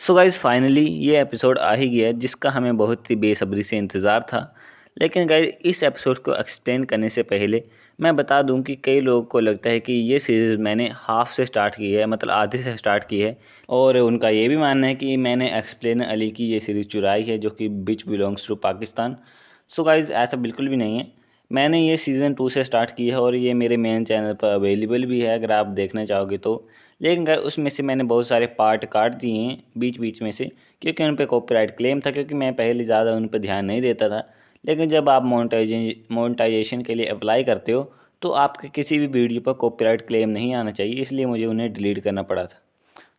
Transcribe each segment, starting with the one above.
So guys finally ये episode आ ही गया जिसका हमें बहुत ही बेसब्री से इंतज़ार था। लेकिन गाइज़ इस एपिसोड को एक्सप्लेन करने से पहले मैं बता दूं कि कई लोगों को लगता है कि ये सीरीज़ मैंने हाफ से स्टार्ट की है, मतलब आधे से स्टार्ट की है। और उनका ये भी मानना है कि मैंने एक्सप्लेन अली की ये सीरीज़ चुराई है जो कि which belongs to Pakistan. So guys ऐसा बिल्कुल भी नहीं है। मैंने ये सीज़न 2 से स्टार्ट की है और ये मेरे मेन चैनल पर अवेलेबल भी है अगर आप देखना चाहोगे तो। लेकिन गाइस उसमें से मैंने बहुत सारे पार्ट काट दिए हैं बीच बीच में से, क्योंकि उन पे कॉपीराइट क्लेम था, क्योंकि मैं पहले ज़्यादा उन पर ध्यान नहीं देता था। लेकिन जब आप मोनेटाइजेशन के लिए अप्लाई करते हो तो आपके किसी भी वीडियो पर कॉपीराइट क्लेम नहीं आना चाहिए, इसलिए मुझे उन्हें डिलीट करना पड़ा था।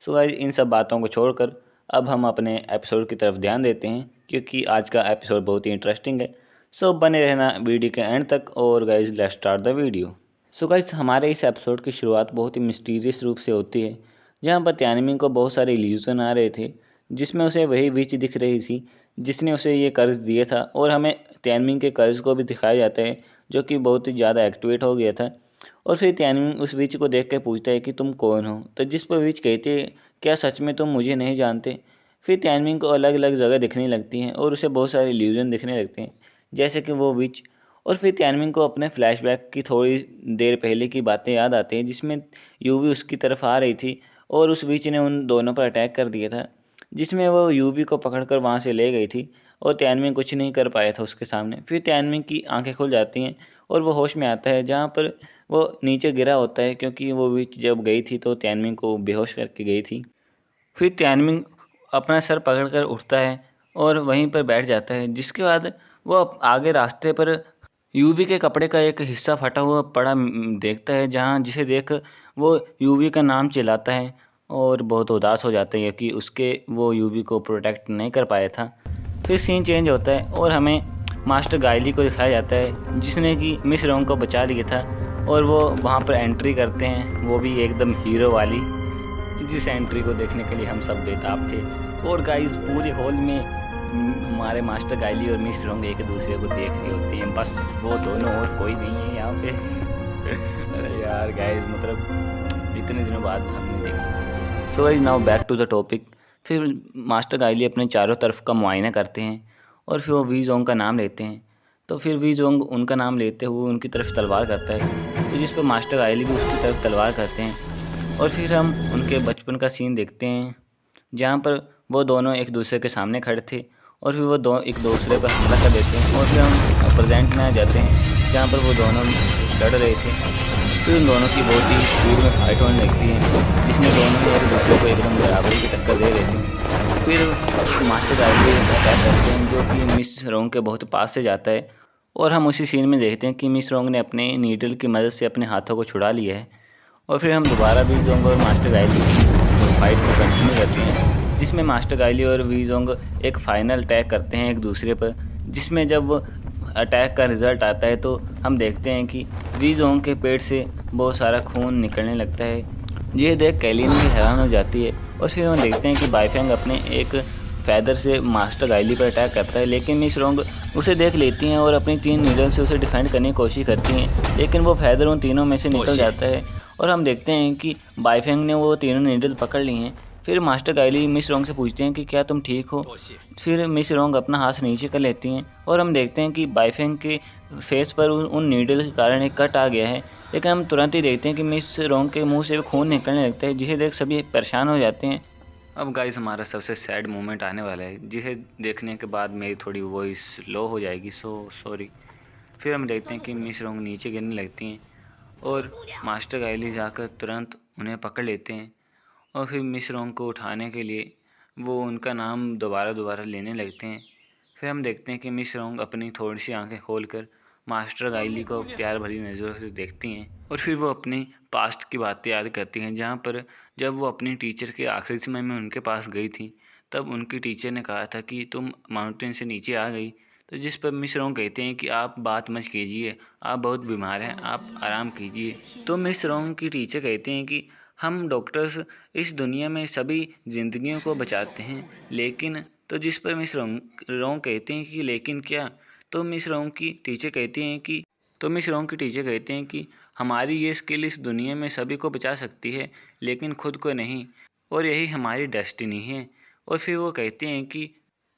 सो गाइस इन सब बातों को छोड़कर अब हम अपने एपिसोड की तरफ ध्यान देते हैं, क्योंकि आज का एपिसोड बहुत ही इंटरेस्टिंग है। सो बने रहना वीडियो के एंड तक। और guys let's start the video. So guys हमारे इस एपिसोड की शुरुआत बहुत ही मिस्टीरियस रूप से होती है, जहाँ पर त्यानमिन को बहुत सारे इल्यूजन आ रहे थे, जिसमें उसे वही विच दिख रही थी जिसने उसे ये कर्ज दिया था। और हमें त्यानमिन के कर्ज को भी दिखाया जाता है जो कि बहुत ही ज़्यादा एक्टिवेट हो गया था। और फिर त्यानमिन उस विच को देख कर पूछता है कि तुम कौन हो, तो जिस पर विच कहते हैं क्या सच में तुम मुझे नहीं जानते। फिर त्यानमिन को अलग अलग जगह दिखने लगती हैं और उसे बहुत सारे इल्यूजन दिखने लगते हैं, जैसे कि वो विच। और फिर त्यानमिन को अपने फ्लैशबैक की थोड़ी देर पहले की बातें याद आती हैं, जिसमें यूवी उसकी तरफ आ रही थी और उस विच ने उन दोनों पर अटैक कर दिया था, जिसमें वो यूवी को पकड़कर वहाँ से ले गई थी और त्यानमिन कुछ नहीं कर पाया था उसके सामने। फिर त्यानमिन की आंखें खुल जाती हैं और वो होश में आता है, जहाँ पर वो नीचे गिरा होता है, क्योंकि वो विच जब गई थी तो त्यानमिन को बेहोश करके गई थी। फिर त्यानमिन अपना सर पकड़कर उठता है और वहीं पर बैठ जाता है, जिसके बाद वो आगे रास्ते पर यूवी के कपड़े का एक हिस्सा फटा हुआ पड़ा देखता है, जहाँ जिसे देख वो यूवी का नाम चिल्लाता है और बहुत उदास हो जाता है कि उसके वो यूवी को प्रोटेक्ट नहीं कर पाया था। फिर सीन चेंज होता है और हमें मास्टर गायली को दिखाया जाता है, जिसने कि मिस रोंग को बचा लिया था। और वो वहाँ पर एंट्री करते हैं, वो भी एकदम हीरो वाली, जिस एंट्री को देखने के लिए हम सब बेताब थे। और गाइस पूरे हॉल में हमारे मास्टर गायली और मिस रोंग एक दूसरे को देख रही होती हैं, बस वो दोनों और कोई नहीं है यहाँ पे। अरे यार गाइस, मतलब इतने दिनों बाद हमने देखा। So guys now back to the topic. फिर मास्टर गायली अपने चारों तरफ का मुआयना करते हैं और फिर वो वी जोंग का नाम लेते हैं। तो फिर वी जोंग उनका नाम लेते हुए उनकी तरफ तलवार करता है, तो जिस पर मास्टर गायली भी उसकी तरफ तलवार करते हैं। और फिर हम उनके बचपन का सीन देखते हैं, जहाँ पर वो दोनों एक दूसरे के सामने खड़े थे और फिर वो एक दूसरे पर हमला कर देते हैं। और फिर हम प्रेजेंट में आ जाते हैं, जहाँ पर वो दोनों लड़ रहे थे। फिर उन दोनों की बहुत ही स्पीड में फाइट होने लगती है, जिसमें दोनों ही एक दूसरे को एकदम बराबरी की टक्कर दे रहे थे। फिर मास्टर गायली अटैक करते हैं, जो कि मिस रोंग के बहुत पास से जाता है। और हम उसी सीन में देखते हैं कि मिस रोंग ने अपने नीडल की मदद से अपने हाथों को छुड़ा लिया है। और फिर हम दोबारा वी जोंग और मास्टर गायली की फाइट को कंटिन्यू करते हैं, जिसमें मास्टर गायली और वी जोंग एक फाइनल अटैक करते हैं एक दूसरे पर। जिसमें जब अटैक का रिजल्ट आता है तो हम देखते हैं कि वी जोंग के पेट से बहुत सारा खून निकलने लगता है। ये देख कैलिन भी हैरान हो जाती है। और फिर हम देखते हैं कि बाइफेंग अपने एक फैदर से मास्टर गायली पर अटैक करता है, लेकिन मिस रोंग उसे देख लेती हैं और अपनी 3 नीडल से उसे डिफेंड करने की कोशिश करती हैं, लेकिन वो फैदर उन तीनों में से निकल जाता है। और हम देखते हैं कि बाइफेंग ने वो तीनों नीडल पकड़ ली हैं। फिर मास्टर गायली मिस रोंग से पूछते हैं कि क्या तुम ठीक हो। फिर मिस रोंग अपना हाथ नीचे कर लेती हैं और हम देखते हैं कि बाइफेंग के फेस पर उन नीडल के कारण एक कट आ गया है। लेकिन हम तुरंत ही देखते हैं कि मिस रोंग के मुंह से खून निकलने लगता है, जिसे देख सभी परेशान हो जाते हैं। अब गाइस हमारा सबसे सैड मोमेंट आने वाला है, जिसे देखने के बाद मेरी थोड़ी वॉइस लो हो जाएगी, सो सॉरी। फिर हम देखते हैं कि मिस रोंग नीचे गिरने लगती हैं और मास्टर गायली जाकर तुरंत उन्हें पकड़ लेते हैं। और फिर मिस रोंग को उठाने के लिए वो उनका नाम दोबारा दोबारा लेने लगते हैं। फिर हम देखते हैं कि मिस रोंग अपनी थोड़ी सी आंखें खोलकर मास्टर गायली को प्यार भरी नज़रों से देखती हैं। और फिर वो अपनी पास्ट की बातें याद करती हैं, जहाँ पर जब वो अपनी टीचर के आखिरी समय में उनके पास गई थी, तब उनकी टीचर ने कहा था कि तुम माउंटेन से नीचे आ गई। तो जिस पर मिस रोंग कहते हैं कि आप बात मत कीजिए, आप बहुत बीमार हैं, आप आराम कीजिए। तो मिस रोंग की टीचर कहते हैं कि हम डॉक्टर्स इस दुनिया में सभी जिंदगियों को बचाते हैं, लेकिन तो जिस पर मिस रोंग कहते हैं कि लेकिन क्या। तो मिस रोंग की टीचर कहती हैं कि हमारी ये स्किल इस दुनिया में सभी को बचा सकती है, लेकिन खुद को नहीं, और यही हमारी डेस्टिनी है। और फिर वो कहते हैं कि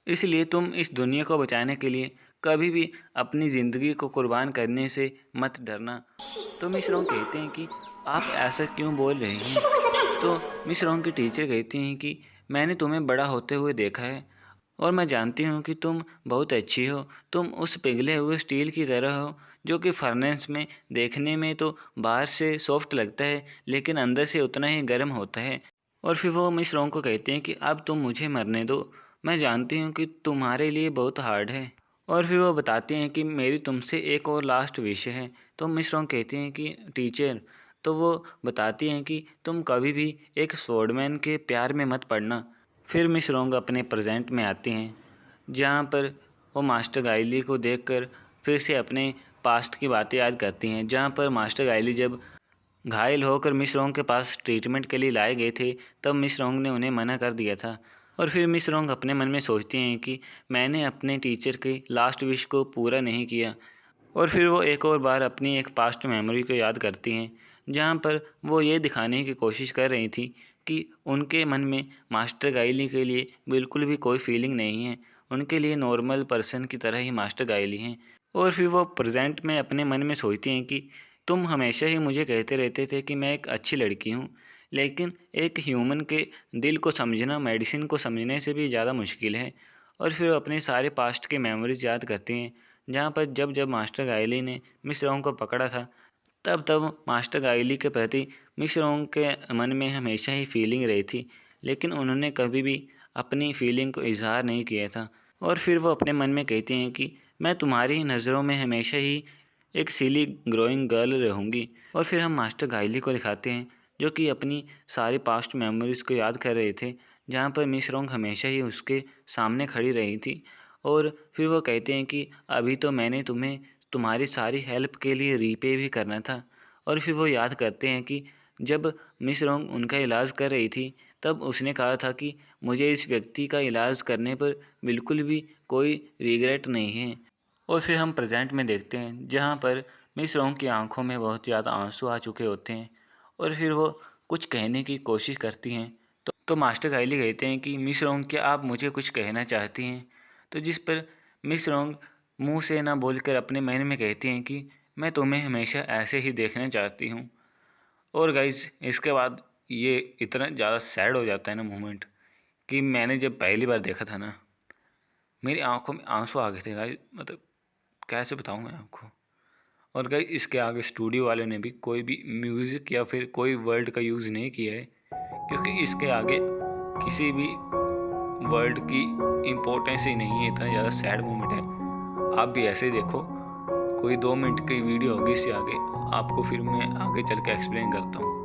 इसलिए तुम इस दुनिया को बचाने के लिए कभी भी अपनी ज़िंदगी को कुर्बान करने से मत डरना। तो मिस रॉन्ग कहते हैं कि आप ऐसा क्यों बोल रहे हैं? तो मिस रॉन्ग की टीचर कहती हैं कि मैंने तुम्हें बड़ा होते हुए देखा है और मैं जानती हूँ कि तुम बहुत अच्छी हो। तुम उस पिघले हुए स्टील की तरह हो जो कि फर्नेस में देखने में तो बाहर से सॉफ्ट लगता है लेकिन अंदर से उतना ही गर्म होता है। और फिर वो मिस रॉन्ग को कहते हैं कि अब तुम मुझे मरने दो, मैं जानती हूँ कि तुम्हारे लिए बहुत हार्ड है। और फिर वो बताते हैं कि मेरी तुमसे एक और लास्ट विश है। तो मिस रॉन्ग कहती हैं कि टीचर, तो वो बताती हैं कि तुम कभी भी एक स्वॉर्डमैन के प्यार में मत पड़ना। फिर मिस रॉन्ग अपने प्रेजेंट में आती हैं जहाँ पर वो मास्टर गाइली को देखकर फिर से अपने पास्ट की बातें याद करती हैं, जहाँ पर मास्टर गाइली जब घायल होकर मिस रॉन्ग के पास ट्रीटमेंट के लिए लाए गए थे तब मिस रॉन्ग ने उन्हें मना कर दिया था। और फिर मिस रॉन्ग अपने मन में सोचती हैं कि मैंने अपने टीचर की लास्ट विश को पूरा नहीं किया। और फिर वो एक और बार अपनी एक पास्ट मेमोरी को याद करती हैं जहाँ पर वो ये दिखाने की कोशिश कर रही थी कि उनके मन में मास्टर गाइली के लिए बिल्कुल भी कोई फीलिंग नहीं है, उनके लिए नॉर्मल पर्सन की तरह ही मास्टर गाइली हैं। और फिर वो प्रेजेंट में अपने मन में सोचती हैं कि तुम हमेशा ही मुझे कहते रहते थे कि मैं एक अच्छी लड़की हूँ, लेकिन एक ह्यूमन के दिल को समझना मेडिसिन को समझने से भी ज़्यादा मुश्किल है। और फिर वो अपने सारे पास्ट के मेमोरीज याद करती हैं जहाँ पर जब जब मास्टर गाइली ने मिस रॉन्ग को पकड़ा था तब तब मास्टर गाइली के प्रति मिस रॉन्ग के मन में हमेशा ही फीलिंग रही थी, लेकिन उन्होंने कभी भी अपनी फीलिंग को इजहार नहीं किया था। और फिर वो अपने मन में कहते हैं कि मैं तुम्हारी नज़रों में हमेशा ही एक सिली ग्रोइंग गर्ल रहूँगी। और फिर हम मास्टर गाइली को दिखाते हैं जो कि अपनी सारी पास्ट मेमोरीज को याद कर रहे थे, जहाँ पर मिस रॉन्ग हमेशा ही उसके सामने खड़ी रही थी। और फिर वो कहते हैं कि अभी तो मैंने तुम्हें तुम्हारी सारी हेल्प के लिए रीपे भी करना था। और फिर वो याद करते हैं कि जब मिस रॉन्ग उनका इलाज कर रही थी तब उसने कहा था कि मुझे इस व्यक्ति का इलाज करने पर बिल्कुल भी कोई रिग्रेट नहीं है। और फिर हम प्रेजेंट में देखते हैं जहाँ पर मिस रॉन्ग की आंखों में बहुत ज़्यादा आंसू आ चुके होते हैं और फिर वो कुछ कहने की कोशिश करती हैं। तो मास्टर गाइली कहते हैं कि मिस रॉन्ग, क्या आप मुझे कुछ कहना चाहती हैं? तो जिस पर मिस रॉन्ग मुंह से ना बोलकर अपने मन में कहती हैं कि मैं तुम्हें हमेशा ऐसे ही देखना चाहती हूँ। और गाइज इसके बाद ये इतना ज़्यादा सैड हो जाता है ना मोमेंट कि मैंने जब पहली बार देखा था ना मेरी आंखों में आंसू आ गए थे गाइज, मतलब कैसे बताऊँ मैं आपको। और गाइज इसके आगे स्टूडियो वाले ने भी कोई भी म्यूज़िक या फिर कोई वर्ड का यूज़ नहीं किया है, क्योंकि इसके आगे किसी भी वर्ड की इम्पोर्टेंस ही नहीं है। इतना ज़्यादा सैड मोमेंट है, आप भी ऐसे ही देखो। कोई 2 मिनट की वीडियो होगी, इससे आगे आपको फिर मैं आगे चल के एक्सप्लेन करता हूँ।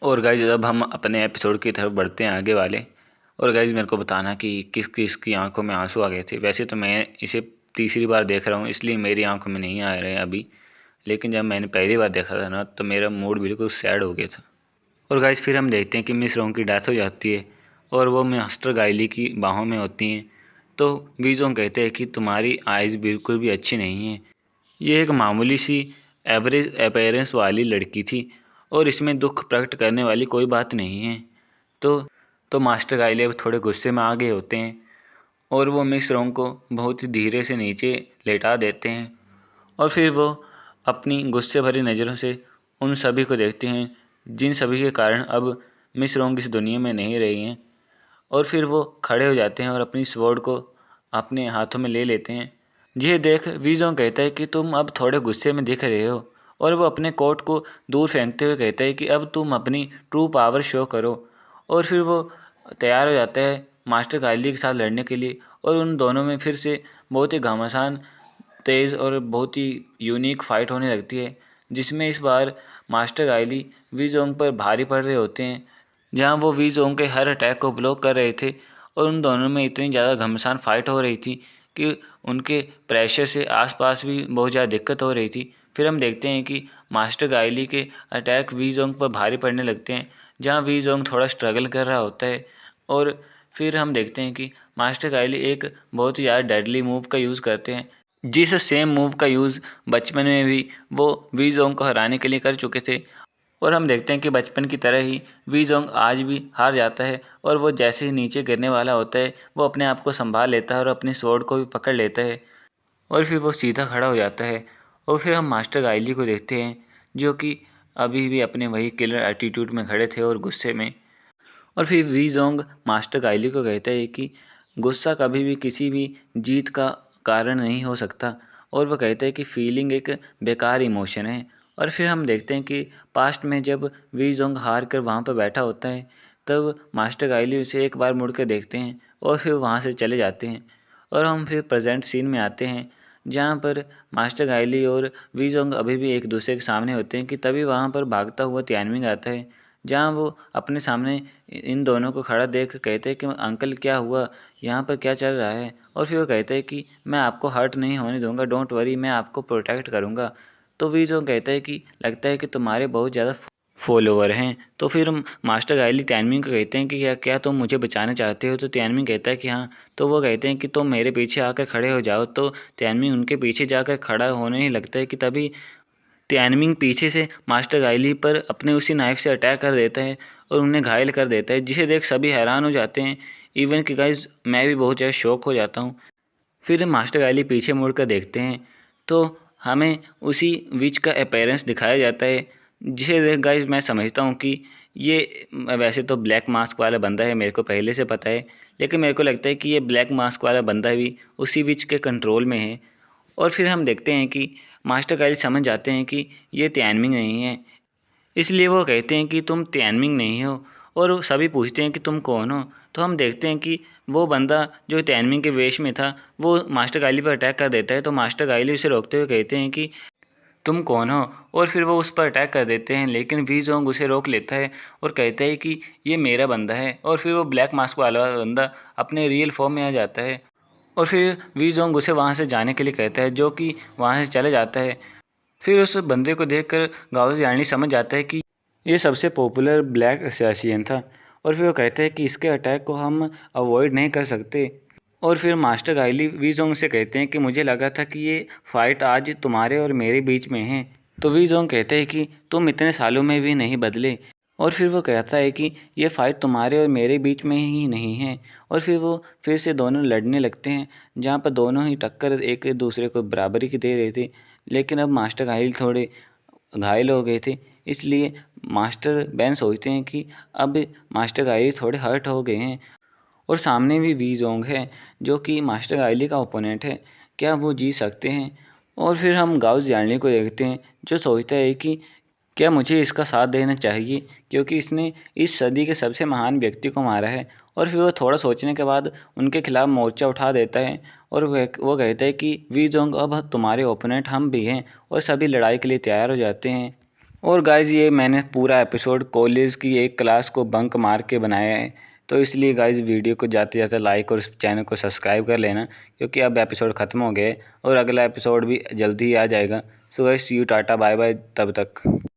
और गाइज अब हम अपने एपिसोड की तरफ बढ़ते हैं आगे वाले। और गाइज मेरे को बताना कि किस किस की आंखों में आंसू आ गए थे। वैसे तो मैं इसे तीसरी बार देख रहा हूँ, इसलिए मेरी आंखों में नहीं आ रहे हैं अभी, लेकिन जब मैंने पहली बार देखा था ना तो मेरा मूड बिल्कुल सैड हो गया था। और गाइज फिर हम देखते हैं कि मिस रोंग की डेथ हो जाती है और वो मास्टर गाइली की बाहों में होती हैं। तो वीजोंग कहते हैं कि तुम्हारी आइज़ बिल्कुल भी अच्छी नहीं है, ये एक मामूली सी एवरेज अपीयरेंस वाली लड़की थी और इसमें दुख प्रकट करने वाली कोई बात नहीं है। तो मास्टर गाइले अब थोड़े गुस्से में आ गए होते हैं और वो मिस रोंग को बहुत ही धीरे से नीचे लेटा देते हैं और फिर वो अपनी गुस्से भरी नज़रों से उन सभी को देखते हैं जिन सभी के कारण अब मिस रोंग इस दुनिया में नहीं रही हैं। और फिर वो खड़े हो जाते हैं और अपनी स्वॉर्ड को अपने हाथों में ले लेते हैं। यह देख वीजोंग कहता है कि तुम अब थोड़े गुस्से में दिख रहे हो और वो अपने कोट को दूर फेंकते हुए कहता है कि अब तुम अपनी ट्रू पावर शो करो। और फिर वो तैयार हो जाता है मास्टर काइली के साथ लड़ने के लिए और उन दोनों में फिर से बहुत ही घमासान तेज़ और बहुत ही यूनिक फाइट होने लगती है, जिसमें इस बार मास्टर काइली वीजोंग पर भारी पड़ रहे होते हैं, जहां वो वीजोंग के हर अटैक को ब्लॉक कर रहे थे। और उन दोनों में इतनी ज़्यादा घमासान फाइट हो रही थी कि उनके प्रेशर से आसपास भी बहुत ज़्यादा दिक्कत हो रही थी। फिर हम देखते हैं कि मास्टर गाइली के अटैक वीजोंग पर भारी पड़ने लगते हैं, जहां वीजोंग थोड़ा स्ट्रगल कर रहा होता है। और फिर हम देखते हैं कि मास्टर गाइली एक बहुत ही ज़्यादा डेडली मूव का यूज़ करते हैं, जिस सेम मूव का यूज़ बचपन में भी वो वीजोंग को हराने के लिए कर चुके थे। और हम देखते हैं कि बचपन की तरह ही वीजोंग आज भी हार जाता है और वो जैसे ही नीचे गिरने वाला होता है वो अपने आप को संभाल लेता है और अपनी स्वॉर्ड को भी पकड़ लेता है और फिर वो सीधा खड़ा हो जाता है। और फिर हम मास्टर गाइली को देखते हैं जो कि अभी भी अपने वही किलर एटीट्यूड में खड़े थे और गुस्से में। और फिर वी जोंग मास्टर गाइली को कहता है कि गुस्सा कभी भी किसी भी जीत का कारण नहीं हो सकता और वह कहता है कि फीलिंग एक बेकार इमोशन है। और फिर हम देखते हैं कि पास्ट में जब वी जोंग हार कर वहाँ पर बैठा होता है तब मास्टर गाइली उसे एक बार मुड़ कर देखते हैं और फिर वहाँ से चले जाते हैं। और हम फिर प्रेजेंट सीन में आते हैं जहाँ पर मास्टर गाइली और वी जोंग अभी भी एक दूसरे के सामने होते हैं कि तभी वहाँ पर भागता हुआ तियानमिंग आता है, जहाँ वो अपने सामने इन दोनों को खड़ा देख कहते हैं कि अंकल क्या हुआ, यहाँ पर क्या चल रहा है। और फिर वो कहते हैं कि मैं आपको हर्ट नहीं होने दूंगा, डोंट वरी, मैं आपको प्रोटेक्ट करूँगा। तो वीज़ोंग कहता है कि लगता है कि तुम्हारे बहुत ज़्यादा फॉलोवर हैं। तो फिर मास्टर गाइली तियानमिंग को कहते हैं कि क्या क्या तुम मुझे बचाना चाहते हो। तो तियानमिंग कहता है कि हाँ। तो वो कहते हैं कि तुम मेरे पीछे आकर खड़े हो जाओ। तो तियानमिंग उनके पीछे जाकर खड़ा होने ही लगता है कि तभी तियानमिंग पीछे से मास्टर गाइली पर अपने उसी नाइफ से अटैक कर देता है और उन्हें घायल कर देता है, जिसे देख सभी हैरान हो जाते हैं। इवन कि गाइज मैं भी बहुत ज़्यादा शॉक हो जाता हूँ। फिर मास्टर गाइली पीछे मुड़कर देखते हैं तो हमें उसी विच का अपीयरेंस दिखाया जाता है, जिसे देख गाइज मैं समझता हूँ कि ये वैसे तो ब्लैक मास्क वाला बंदा है, मेरे को पहले से पता है, लेकिन मेरे को लगता है कि ये ब्लैक मास्क वाला बंदा भी उसी विच के कंट्रोल में है। और फिर हम देखते हैं कि मास्टर गाइड समझ जाते हैं कि ये तियानमिंग नहीं है, इसलिए वो कहते हैं कि तुम तियानमिंग नहीं हो। और वो सभी पूछते हैं कि तुम कौन हो। तो हम देखते हैं कि वो बंदा जो तियानमिंग के वेश में था वो मास्टर गाइली पर अटैक कर देता है। तो मास्टर गाइली उसे रोकते हुए कहते हैं कि तुम कौन हो। और फिर वो उस पर अटैक कर देते हैं, लेकिन वी जोंग उसे रोक लेता है और कहता है कि ये मेरा बंदा है। और फिर वो ब्लैक मास्क वाला बंदा अपने रियल फॉर्म में आ जाता है और फिर वी जोंग उसे वहाँ से जाने के लिए कहता है, जो कि वहाँ से चले जाता है। फिर उस बंदे को देखकर गाओ जियानी समझ जाता है कि ये सबसे पॉपुलर ब्लैक असैसिन था और फिर वो कहता है कि इसके अटैक को हम अवॉइड नहीं कर सकते। और फिर मास्टर गाइली वीजोंग से कहते हैं कि मुझे लगा था कि ये फाइट आज तुम्हारे और मेरे बीच में है। तो वीजोंग कहते हैं कि तुम इतने सालों में भी नहीं बदले। और फिर वो कहता है कि ये फाइट तुम्हारे और मेरे बीच में ही नहीं है। और फिर वो फिर से दोनों लड़ने लगते हैं, जहाँ पर दोनों ही टक्कर एक दूसरे को बराबरी की दे रहे थे। लेकिन अब मास्टर गाइल थोड़े घायल हो गए थे, इसलिए मास्टर बैन सोचते हैं कि अब मास्टर गाइल थोड़े हर्ट हो गए हैं और सामने भी वी जोंग है जो कि मास्टर गाइली का ओपोनेंट है, क्या वो जीत सकते हैं। और फिर हम गाओ जियानी को देखते हैं जो सोचता है कि क्या मुझे इसका साथ देना चाहिए, क्योंकि इसने इस सदी के सबसे महान व्यक्ति को मारा है। और फिर वो थोड़ा सोचने के बाद उनके खिलाफ मोर्चा उठा देता है और वो कहता है कि वी जोंग अब तुम्हारे ओपोनेंट हम भी हैं, और सभी लड़ाई के लिए तैयार हो जाते हैं। और गाइज ये मैंने पूरा एपिसोड कॉलेज की एक क्लास को बंक मार के बनाया है, तो इसलिए गाइज वीडियो को जाते जाते लाइक और इस चैनल को सब्सक्राइब कर लेना, क्योंकि अब एपिसोड ख़त्म हो गए और अगला एपिसोड भी जल्दी ही आ जाएगा। So guys see you, tata bye bye तब तक।